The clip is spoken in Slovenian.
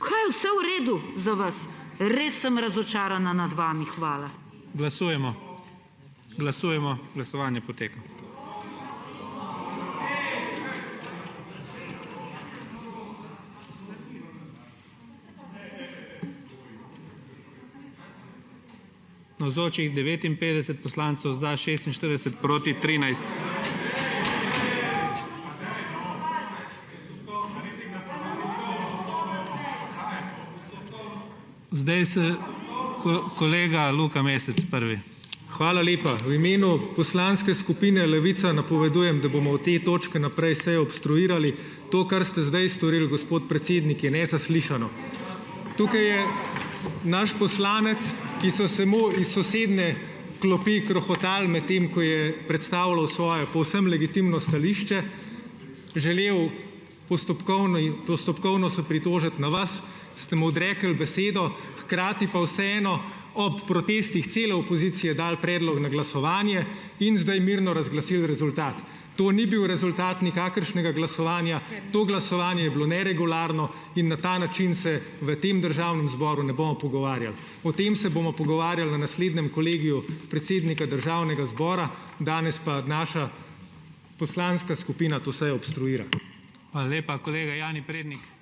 Kaj je vse v redu za vas? Res sem razočarana nad vami. Hvala. Glasujemo. Glasujemo. Glasovanje poteka. Navzočih 59 poslancev, za 46, proti 13. Zdaj se kolega Luka Mesec prvi. Hvala lepa. V imenu poslanske skupine Levica napovedujem, da bomo od te točke naprej sejo obstruirali. To, kar ste zdaj storili, gospod predsednik, je nezaslišano. Tukaj je naš poslanec, ki so se mu iz sosednje klopi krohotali med tem, ko je predstavljal svoje povsem legitimno stališče, želel postopkovno se pritožiti na vas, ste mu odrekli besedo, hkrati pa vseeno ob protestih cele opozicije dali predlog na glasovanje in zdaj mirno razglasili rezultat. To ni bil rezultat nikakršnega glasovanja, to glasovanje je bilo neregularno in na ta način se v tem Državnem zboru ne bomo pogovarjali. O tem se bomo pogovarjali na naslednjem kolegiju predsednika Državnega zbora, danes pa naša poslanska skupina to sejo obstruira. Hvala lepa. Kolega Jani Prednik.